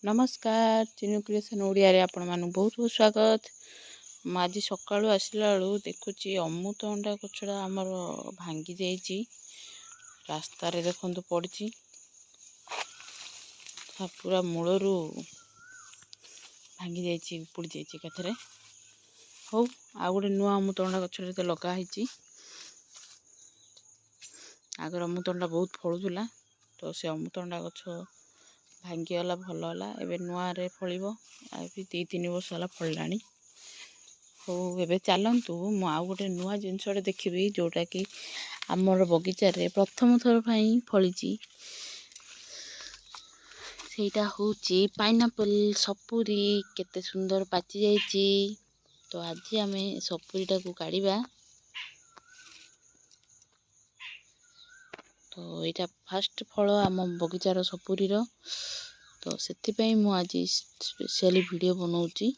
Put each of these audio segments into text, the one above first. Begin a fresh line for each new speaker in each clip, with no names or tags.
नमस्कार चिन्नु क्रिएशन ओडिया रे आपण मानु बहुत बहुत स्वागत। आज सकाळु आसला बेलू देखुची अमृतभंडा गछड़ा आमर भांगी जाइए रास्ता रे देखंतु पड़ी पूरा मूलरू भांगी जाइए उपुड़ी जाइए कथरे हो आ गोटे नुआ अमृतभंडा गछड़े तो लगा है आगर अमृतभंडा बहुत फलुला तो से अमृतभंडा गछ भांगीगला भल है एवं नुआ रे फल अभी 2-3 वर्ष है फलला हो एवं चलतु मु आउ गोटे नुआ जिनस देखी जोटा कि आमर बगीचार प्रथम थर फली सेटा हूँ पाइनापल सपुरी केते सुंदर पाचि जाइए। तो आज आम सपुरीटा को काढ़ा तो यहाँ फास्ट फल आम बगीचार सपुरीर तो से मुझ स्पेशली वीडियो बनाऊँगी।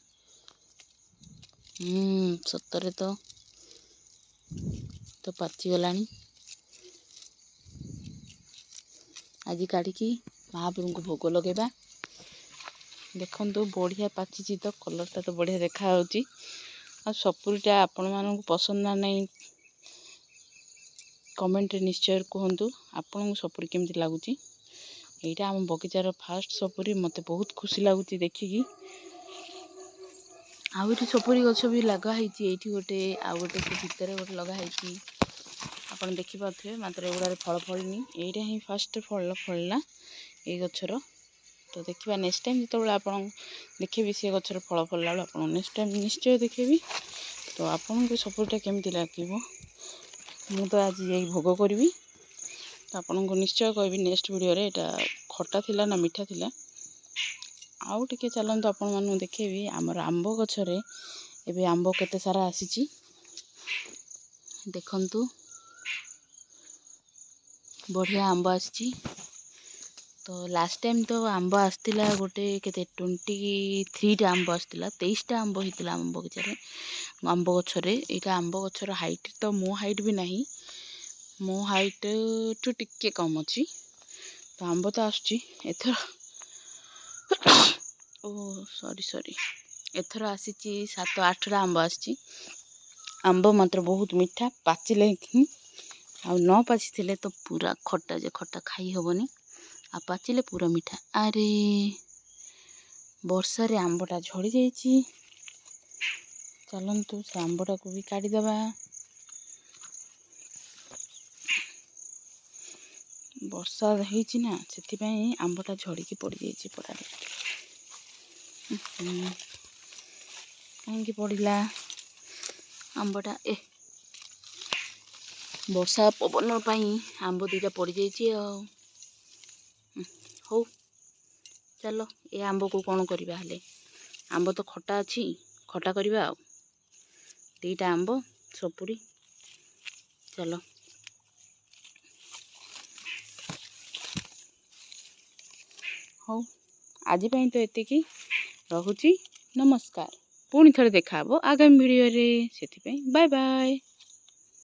सतरे तो पाचिगला आज काढ़ी महाप्रभु को भोग लगेबा देखो बढ़िया पाची तो कलरटा तो बढ़िया देखा आ सपुरीटा आपण मानक पसंद ना नहीं कमेंट निश्चय कहतु आपन सपुरी केमती लगुच। यहाँ आम बगीचार फास्ट सपुरी मत बहुत खुशी लगुच देखिकी आउरी सपुरी गछ भी लगाई ये गोटे आउ गोटे से भितर गोटे लगाई आप देखिपे मात्र एगुड़ार फल फलनी यहीटा ही फास्ट फल फलला ये गछर तो देखा नेक्स्ट टाइम जो आप देखेबी से गछर फल फलला आप नेक्स्ट टाइम निश्चय देखेबी तो आपन को सपुरीटा केमती लगे मु तो आज यही भोग करी तो आपन को निश्चय कहबी नेक्स्ट वीडियो रे एटा खट्टा थिला ना मीठा थिला आउ टिके चलतु आपण मानू देखेबी आमर आंब गछरे एबे आंब केते सारा आसीची देखंतु बढ़िया आंब आसी तो लास्ट टाइम तो आंब आसला गोटे केते 23टा आंब आसला 23टा आंब होता आम बगीचार आंब गछरे यहाँ आंब गछर हाइट तो मो हाइट भी नहीं मो हाइट टू टिके कम अच्छी तो आंब तो आसची एथर ओ सॉरी एथर आसी 7-8टा आंब आसी आंब मात्र बहुत मीठा पाचिले ही आ न पाची तो पूरा खट्टा जे खट्टा खाई हेबनी आ पाचिले पूरा मीठा अरे वर्षा रे आंबटा झड़ी जाइए चलतु से आंबटा को भी काढ़ीदबा वर्षा होती ना से आंबटा झड़ी पड़ जाइए पड़ारे कहीं पड़ा आंबटा वर्षा पवन आंब 2टा पड़ जाइए हो चलो ये आंब को कौन करवा हेले आंब तो खट्टा अच्छी खट्टा करवा 2टा आंब सपुरी चलो हो आज तो एतिकी रहुची नमस्कार पुणी थरे देखा आगामी वीडियो रे से बाय बाय।